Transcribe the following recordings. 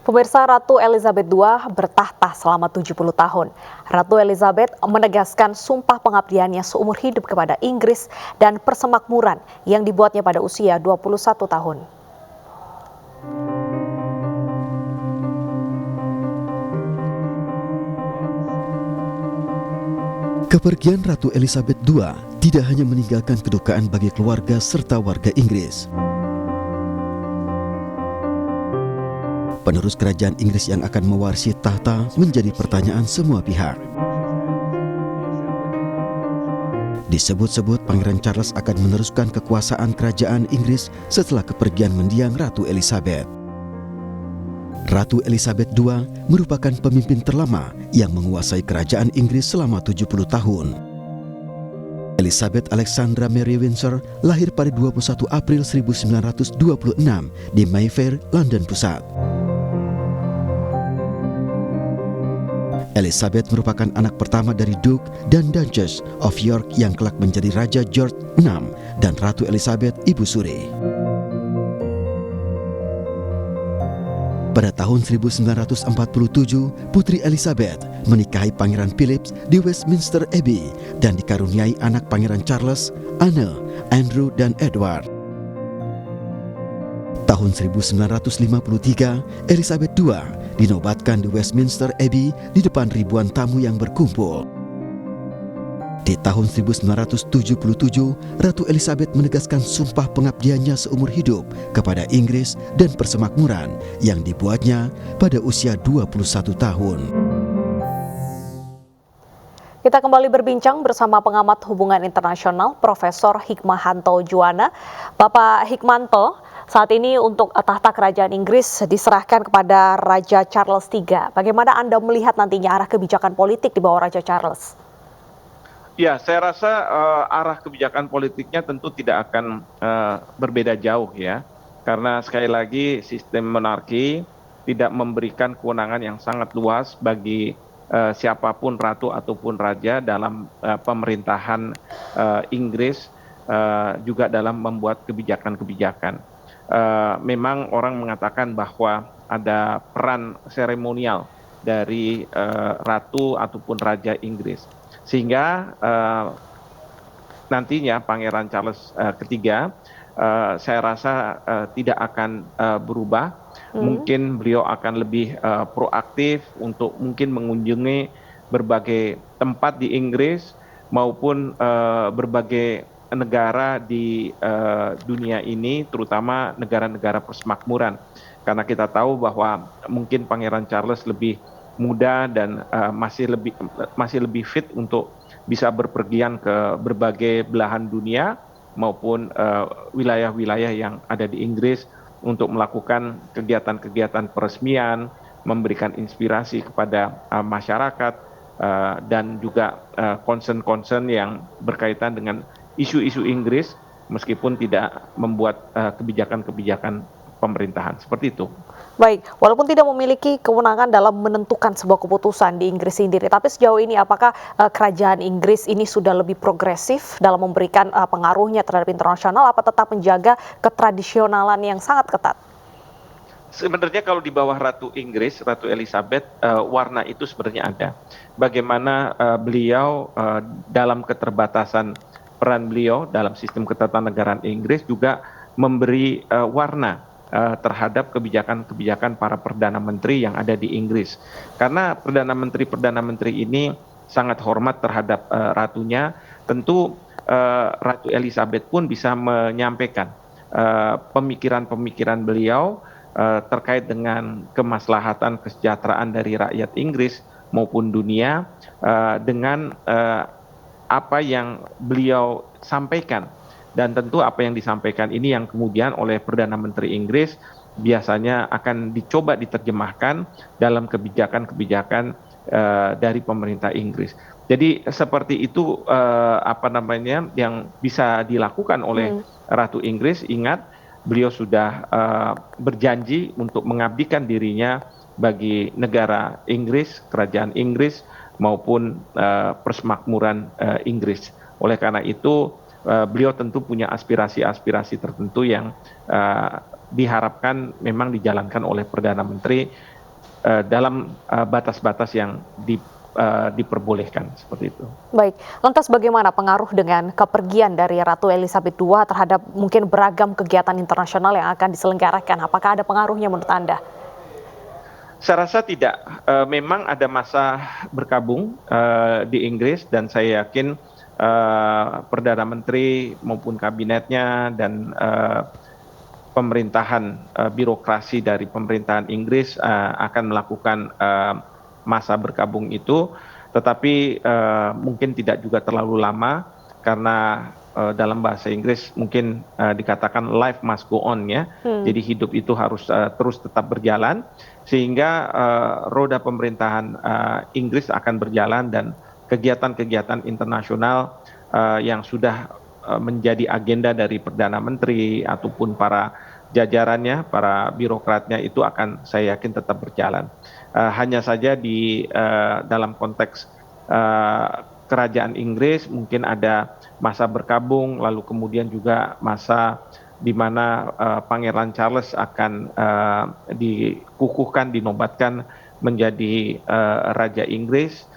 Pemirsa, Ratu Elizabeth II bertahta selama 70 tahun. Ratu Elizabeth menegaskan sumpah pengabdiannya seumur hidup kepada Inggris dan persemakmuran yang dibuatnya pada usia 21 tahun. Kepergian Ratu Elizabeth II tidak hanya meninggalkan kedukaan bagi keluarga serta warga Inggris. Penerus kerajaan Inggris yang akan mewarisi tahta menjadi pertanyaan semua pihak. Disebut-sebut Pangeran Charles akan meneruskan kekuasaan kerajaan Inggris setelah kepergian mendiang Ratu Elizabeth. Ratu Elizabeth II merupakan pemimpin terlama yang menguasai kerajaan Inggris selama 70 tahun. Elizabeth Alexandra Mary Windsor lahir pada 21 April 1926 di Mayfair, London Pusat. Elizabeth merupakan anak pertama dari Duke dan Duchess of York yang kelak menjadi Raja George VI dan Ratu Elizabeth Ibu Suri. Pada tahun 1947, Putri Elizabeth menikahi Pangeran Philip di Westminster Abbey dan dikaruniai anak Pangeran Charles, Anne, Andrew, dan Edward. Tahun 1953, Elizabeth II dinobatkan di Westminster Abbey di depan ribuan tamu yang berkumpul. Di tahun 1977, Ratu Elizabeth menegaskan sumpah pengabdiannya seumur hidup kepada Inggris dan persemakmuran yang dibuatnya pada usia 21 tahun. Kita kembali berbincang bersama pengamat hubungan internasional Profesor Hikmahanto Juwana. Bapak Hikmanto, saat ini untuk tahta kerajaan Inggris diserahkan kepada Raja Charles III. Bagaimana Anda melihat nantinya arah kebijakan politik di bawah Raja Charles? Ya, saya rasa arah kebijakan politiknya tentu tidak akan berbeda jauh ya. Karena sekali lagi sistem monarki tidak memberikan kewenangan yang sangat luas bagi siapapun ratu ataupun raja dalam pemerintahan Inggris, juga dalam membuat kebijakan-kebijakan. Memang orang mengatakan bahwa ada peran seremonial dari ratu ataupun raja Inggris, sehingga nantinya Pangeran Charles III saya rasa tidak akan berubah. Mungkin beliau akan lebih proaktif untuk mungkin mengunjungi berbagai tempat di Inggris maupun berbagai negara di dunia ini, terutama negara-negara persemakmuran. Karena kita tahu bahwa mungkin Pangeran Charles lebih muda dan masih lebih fit untuk bisa berpergian ke berbagai belahan dunia maupun wilayah-wilayah yang ada di Inggris untuk melakukan kegiatan-kegiatan peresmian, memberikan inspirasi kepada masyarakat dan juga concern-concern yang berkaitan dengan isu-isu Inggris meskipun tidak membuat kebijakan-kebijakan pemerintahan seperti itu. Baik, walaupun tidak memiliki kewenangan dalam menentukan sebuah keputusan di Inggris sendiri, tapi sejauh ini apakah kerajaan Inggris ini sudah lebih progresif dalam memberikan pengaruhnya terhadap internasional, apa tetap menjaga ketradisionalan yang sangat ketat? Sebenarnya kalau di bawah Ratu Inggris, Ratu Elizabeth, warna itu sebenarnya ada. Bagaimana beliau dalam keterbatasan peran beliau dalam sistem ketatanegaraan Inggris juga memberi warna terhadap kebijakan-kebijakan para Perdana Menteri yang ada di Inggris. Karena Perdana Menteri ini sangat hormat terhadap ratunya, tentu Ratu Elizabeth pun bisa menyampaikan pemikiran-pemikiran beliau terkait dengan kemaslahatan kesejahteraan dari rakyat Inggris maupun dunia dengan apa yang beliau sampaikan. Dan tentu apa yang disampaikan ini yang kemudian oleh Perdana Menteri Inggris biasanya akan dicoba diterjemahkan dalam kebijakan-kebijakan dari pemerintah Inggris. Jadi seperti itu yang bisa dilakukan oleh Ratu Inggris. Ingat, beliau sudah berjanji untuk mengabdikan dirinya bagi negara Inggris, kerajaan Inggris maupun persemakmuran Inggris. Oleh karena itu beliau tentu punya aspirasi-aspirasi tertentu yang diharapkan memang dijalankan oleh Perdana Menteri dalam batas-batas yang diperbolehkan seperti itu. Baik, lantas bagaimana pengaruh dengan kepergian dari Ratu Elizabeth II terhadap mungkin beragam kegiatan internasional yang akan diselenggarakan? Apakah ada pengaruhnya menurut Anda? Saya rasa tidak. Memang ada masa berkabung di Inggris dan saya yakin Perdana Menteri maupun kabinetnya dan pemerintahan birokrasi dari pemerintahan Inggris akan melakukan masa berkabung itu, tetapi mungkin tidak juga terlalu lama karena dalam bahasa Inggris mungkin dikatakan life must go on ya. Jadi hidup itu harus terus tetap berjalan sehingga roda pemerintahan Inggris akan berjalan dan kegiatan-kegiatan internasional yang sudah menjadi agenda dari Perdana Menteri ataupun para jajarannya, para birokratnya itu akan saya yakin tetap berjalan. Hanya saja di dalam konteks kerajaan Inggris mungkin ada masa berkabung, lalu kemudian juga masa di mana Pangeran Charles akan dikukuhkan, dinobatkan menjadi Raja Inggris.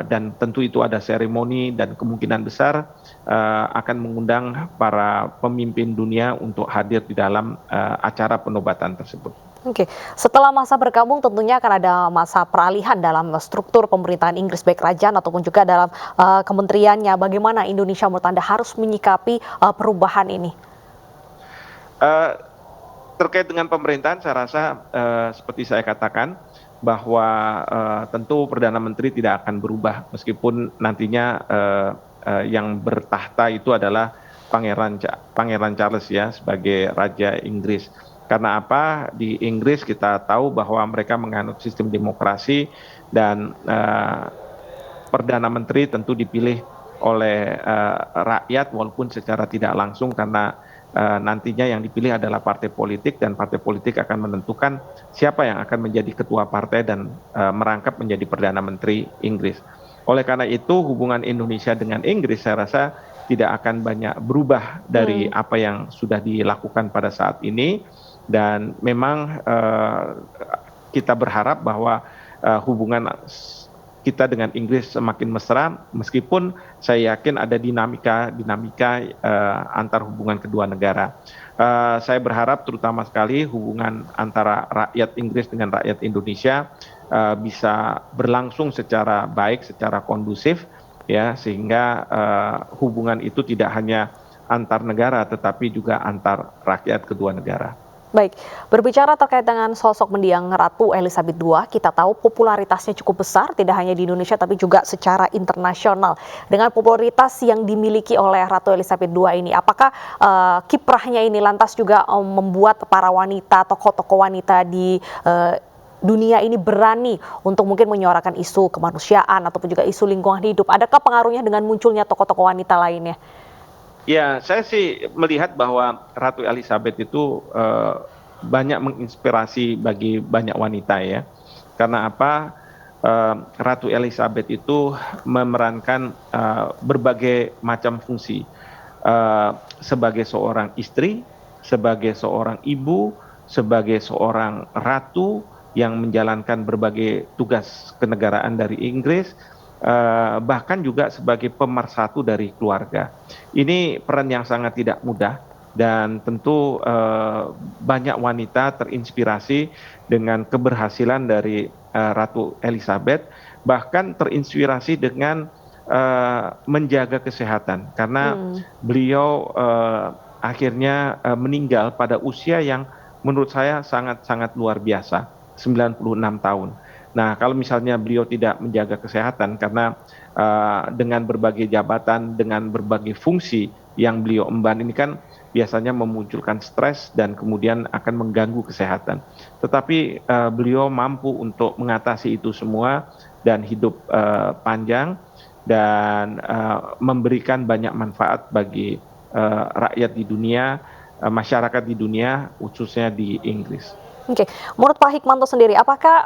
Dan tentu itu ada seremoni dan kemungkinan besar akan mengundang para pemimpin dunia untuk hadir di dalam acara penobatan tersebut. Oke, setelah masa berkabung tentunya akan ada masa peralihan dalam struktur pemerintahan Inggris baik kerajaan ataupun juga dalam kementeriannya. Bagaimana Indonesia menurut Anda harus menyikapi perubahan ini? Terkait dengan pemerintahan, saya rasa seperti saya katakan bahwa tentu Perdana Menteri tidak akan berubah meskipun nantinya yang bertahta itu adalah Pangeran Charles ya sebagai Raja Inggris. Karena apa? Di Inggris kita tahu bahwa mereka menganut sistem demokrasi dan Perdana Menteri tentu dipilih oleh rakyat walaupun secara tidak langsung karena nantinya yang dipilih adalah partai politik dan partai politik akan menentukan siapa yang akan menjadi ketua partai dan merangkap menjadi Perdana Menteri Inggris. Oleh karena itu hubungan Indonesia dengan Inggris saya rasa tidak akan banyak berubah dari apa yang sudah dilakukan pada saat ini dan memang kita berharap bahwa hubungan kita dengan Inggris semakin mesra meskipun saya yakin ada dinamika antar hubungan kedua negara. Saya berharap terutama sekali hubungan antara rakyat Inggris dengan rakyat Indonesia bisa berlangsung secara baik, secara kondusif ya sehingga hubungan itu tidak hanya antar negara tetapi juga antar rakyat kedua negara. Baik, berbicara terkait dengan sosok mendiang Ratu Elizabeth II, kita tahu popularitasnya cukup besar, tidak hanya di Indonesia tapi juga secara internasional. Dengan popularitas yang dimiliki oleh Ratu Elizabeth II ini, apakah kiprahnya ini lantas juga membuat para wanita, tokoh-tokoh wanita di dunia ini berani untuk mungkin menyuarakan isu kemanusiaan ataupun juga isu lingkungan hidup? Adakah pengaruhnya dengan munculnya tokoh-tokoh wanita lainnya? Ya, saya sih melihat bahwa Ratu Elizabeth itu banyak menginspirasi bagi banyak wanita ya. Karena apa? Ratu Elizabeth itu memerankan berbagai macam fungsi. Sebagai seorang istri, sebagai seorang ibu, sebagai seorang ratu yang menjalankan berbagai tugas kenegaraan dari Inggris, bahkan juga sebagai pemersatu dari keluarga. Ini peran yang sangat tidak mudah dan tentu banyak wanita terinspirasi dengan keberhasilan dari Ratu Elizabeth, bahkan terinspirasi dengan menjaga kesehatan karena beliau akhirnya meninggal pada usia yang menurut saya sangat-sangat luar biasa, 96 tahun. Nah, kalau misalnya beliau tidak menjaga kesehatan karena dengan berbagai jabatan, dengan berbagai fungsi yang beliau emban ini kan biasanya memunculkan stres dan kemudian akan mengganggu kesehatan. Tetapi beliau mampu untuk mengatasi itu semua dan hidup panjang dan memberikan banyak manfaat bagi rakyat di dunia, masyarakat di dunia, khususnya di Inggris. Oke, menurut Pak Hikmanto sendiri, apakah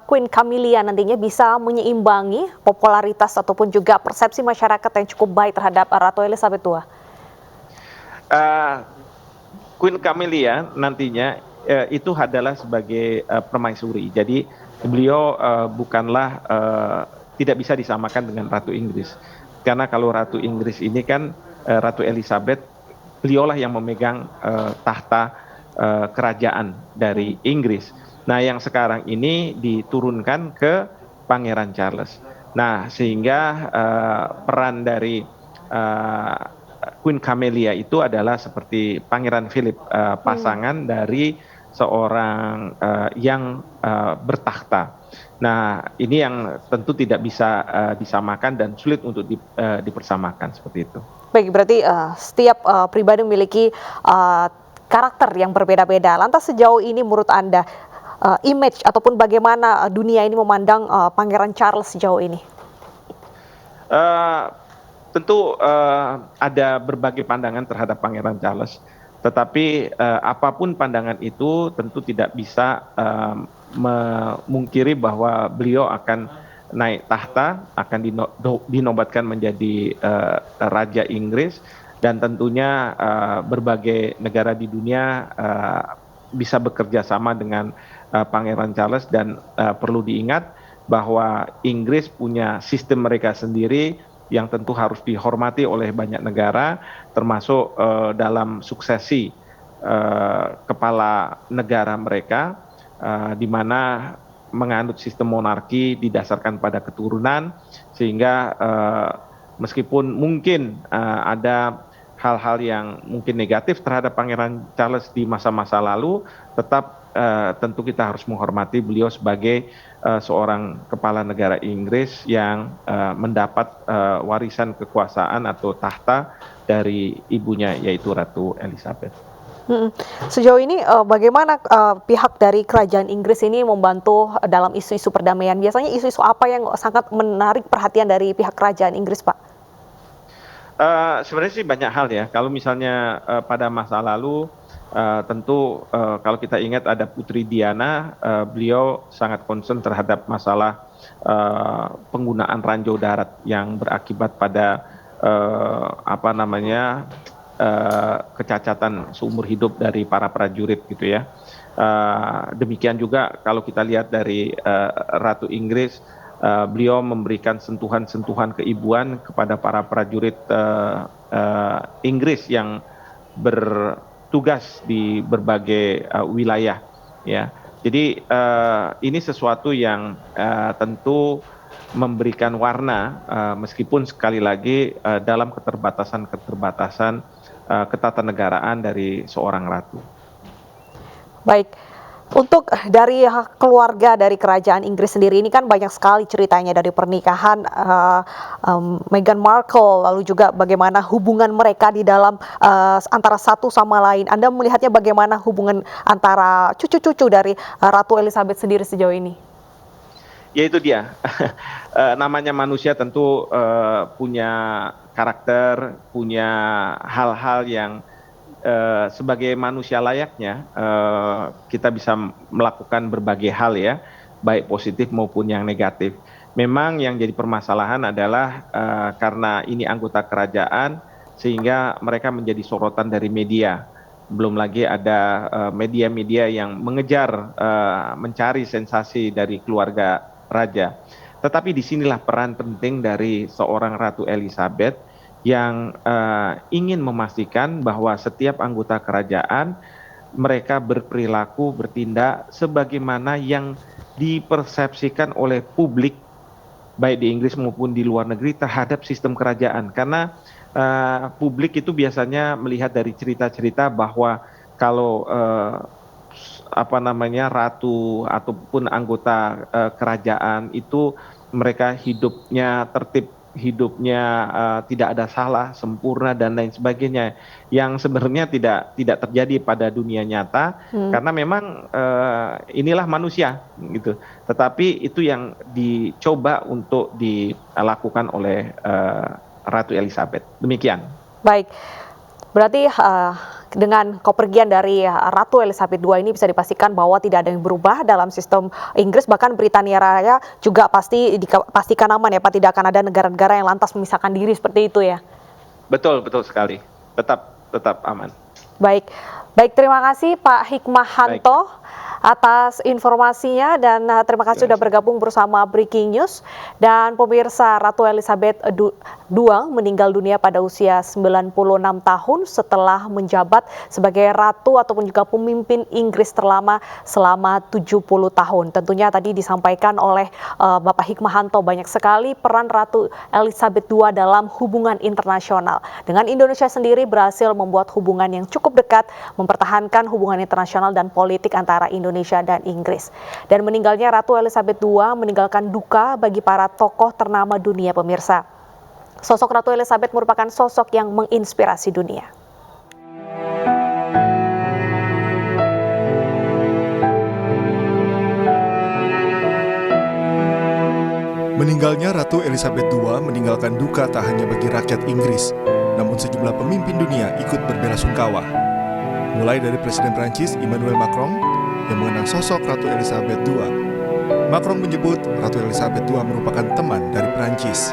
Queen Camilla nantinya bisa menyeimbangi popularitas ataupun juga persepsi masyarakat yang cukup baik terhadap Ratu Elizabeth II? Queen Camilla nantinya itu adalah sebagai permaisuri. Jadi beliau bukanlah tidak bisa disamakan dengan Ratu Inggris. Karena kalau Ratu Inggris ini kan Ratu Elizabeth, beliaulah yang memegang tahta kerajaan dari Inggris. Nah, yang sekarang ini diturunkan ke Pangeran Charles. Nah, sehingga peran dari Queen Camelia itu adalah seperti Pangeran Philip, pasangan dari seorang yang bertakhta. Nah, ini yang tentu tidak bisa disamakan dan sulit untuk dipersamakan seperti itu. Baik, berarti setiap pribadi memiliki karakter yang berbeda-beda. Lantas sejauh ini menurut Anda, image ataupun bagaimana dunia ini memandang Pangeran Charles sejauh ini? Tentu ada berbagai pandangan terhadap Pangeran Charles, tetapi apapun pandangan itu tentu tidak bisa memungkiri bahwa beliau akan naik tahta, akan dinobatkan menjadi Raja Inggris, dan tentunya berbagai negara di dunia bisa bekerja sama dengan Pangeran Charles, dan perlu diingat bahwa Inggris punya sistem mereka sendiri yang tentu harus dihormati oleh banyak negara, termasuk dalam suksesi kepala negara mereka, di mana menganut sistem monarki didasarkan pada keturunan, sehingga meskipun mungkin ada hal-hal yang mungkin negatif terhadap Pangeran Charles di masa-masa lalu, tetap tentu kita harus menghormati beliau sebagai seorang kepala negara Inggris yang mendapat warisan kekuasaan atau tahta dari ibunya, yaitu Ratu Elizabeth. Sejauh ini bagaimana pihak dari kerajaan Inggris ini membantu dalam isu-isu perdamaian? Biasanya isu-isu apa yang sangat menarik perhatian dari pihak kerajaan Inggris, Pak? Sebenarnya sih banyak hal ya. Kalau misalnya pada masa lalu, tentu kalau kita ingat ada Putri Diana, beliau sangat concern terhadap masalah penggunaan ranjau darat yang berakibat pada kecacatan seumur hidup dari para prajurit gitu ya. Demikian juga kalau kita lihat dari Ratu Inggris, beliau memberikan sentuhan-sentuhan keibuan kepada para prajurit Inggris yang bertugas di berbagai wilayah ya. Jadi ini sesuatu yang tentu memberikan warna, meskipun sekali lagi dalam keterbatasan ketatanegaraan dari seorang ratu. Baik, untuk dari keluarga dari kerajaan Inggris sendiri ini kan banyak sekali ceritanya, dari pernikahan Meghan Markle, lalu juga bagaimana hubungan mereka di dalam antara satu sama lain. Anda melihatnya bagaimana hubungan antara cucu-cucu dari Ratu Elizabeth sendiri sejauh ini? Ya itu dia, namanya manusia tentu punya karakter, punya hal-hal yang sebagai manusia layaknya kita bisa melakukan berbagai hal ya, baik positif maupun yang negatif. Memang yang jadi permasalahan adalah karena ini anggota kerajaan, sehingga mereka menjadi sorotan dari media. Belum lagi ada media-media yang mengejar mencari sensasi dari keluarga raja. Tetapi disinilah peran penting dari seorang Ratu Elizabeth yang ingin memastikan bahwa setiap anggota kerajaan mereka berperilaku, bertindak sebagaimana yang dipersepsikan oleh publik baik di Inggris maupun di luar negeri terhadap sistem kerajaan. Karena publik itu biasanya melihat dari cerita-cerita bahwa kalau ratu ataupun anggota kerajaan itu mereka hidupnya tertib, hidupnya tidak ada salah, sempurna dan lain sebagainya, yang sebenarnya tidak terjadi pada dunia nyata, karena memang inilah manusia gitu. Tetapi itu yang dicoba untuk dilakukan oleh Ratu Elizabeth. Demikian. Baik. Berarti dengan kepergian dari Ratu Elizabeth II ini bisa dipastikan bahwa tidak ada yang berubah dalam sistem Inggris, bahkan Britania Raya juga dipastikan aman ya Pak, tidak akan ada negara-negara yang lantas memisahkan diri seperti itu ya? Betul sekali, tetap aman. Baik, baik, terima kasih Pak Hikmahanto atas informasinya dan terima kasih sudah bergabung bersama Breaking News. Dan pemirsa, Ratu Elizabeth II meninggal dunia pada usia 96 tahun setelah menjabat sebagai ratu ataupun juga pemimpin Inggris terlama selama 70 tahun. Tentunya tadi disampaikan oleh Bapak Hikmahanto, banyak sekali peran Ratu Elizabeth II dalam hubungan internasional. Dengan Indonesia sendiri berhasil membuat hubungan yang cukup dekat, mempertahankan hubungan internasional dan politik antara Indonesia dan Inggris. Dan meninggalnya Ratu Elizabeth II meninggalkan duka bagi para tokoh ternama dunia, pemirsa. Sosok Ratu Elizabeth merupakan sosok yang menginspirasi dunia. Meninggalnya Ratu Elizabeth II meninggalkan duka tak hanya bagi rakyat Inggris, namun sejumlah pemimpin dunia ikut berbelasungkawa. Mulai dari Presiden Prancis Emmanuel Macron yang mengenang sosok Ratu Elizabeth II. Macron menyebut Ratu Elizabeth II merupakan teman dari Prancis.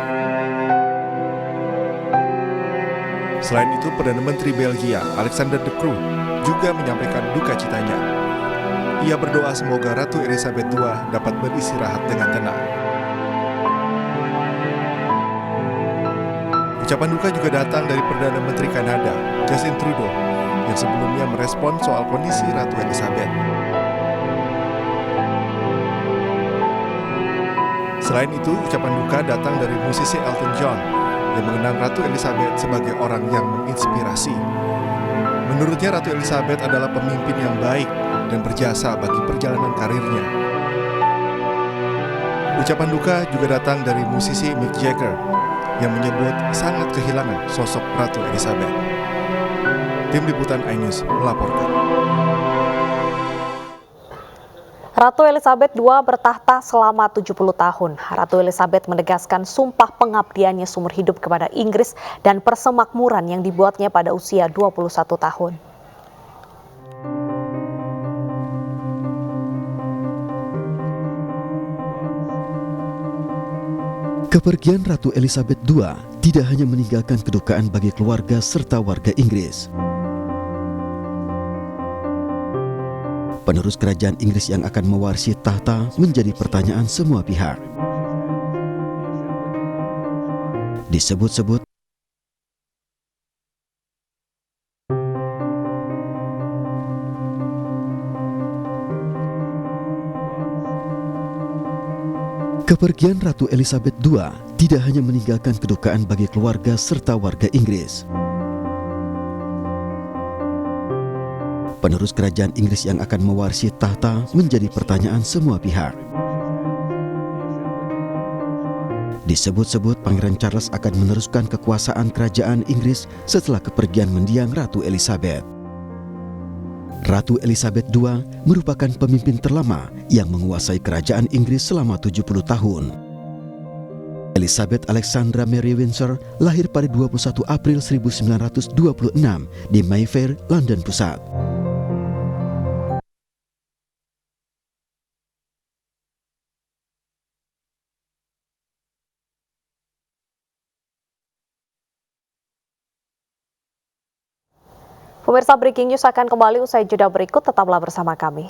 Selain itu, Perdana Menteri Belgia Alexander De Croo juga menyampaikan duka citanya. Ia berdoa semoga Ratu Elizabeth II dapat beristirahat dengan tenang. Ucapan duka juga datang dari Perdana Menteri Kanada, Justin Trudeau, yang sebelumnya merespon soal kondisi Ratu Elizabeth. Selain itu, ucapan duka datang dari musisi Elton John yang mengenang Ratu Elizabeth sebagai orang yang menginspirasi. Menurutnya, Ratu Elizabeth adalah pemimpin yang baik dan berjasa bagi perjalanan karirnya. Ucapan duka juga datang dari musisi Mick Jagger yang menyebut sangat kehilangan sosok Ratu Elizabeth. Tim Liputan iNews melaporkan. Ratu Elizabeth II bertahta selama 70 tahun. Ratu Elizabeth menegaskan sumpah pengabdiannya seumur hidup kepada Inggris dan persemakmuran yang dibuatnya pada usia 21 tahun. Kepergian Ratu Elizabeth II tidak hanya meninggalkan kedukaan bagi keluarga serta warga Inggris. Penerus kerajaan Inggris yang akan mewarisi tahta menjadi pertanyaan semua pihak. Disebut-sebut kepergian Ratu Elizabeth II tidak hanya meninggalkan kedukaan bagi keluarga serta warga Inggris. Penerus kerajaan Inggris yang akan mewarisi tahta menjadi pertanyaan semua pihak. Disebut-sebut Pangeran Charles akan meneruskan kekuasaan kerajaan Inggris setelah kepergian mendiang Ratu Elizabeth. Ratu Elizabeth II merupakan pemimpin terlama yang menguasai kerajaan Inggris selama 70 tahun. Elizabeth Alexandra Mary Windsor lahir pada 21 April 1926 di Mayfair, London Pusat. Pemirsa, Breaking News akan kembali usai jeda berikut, tetaplah bersama kami.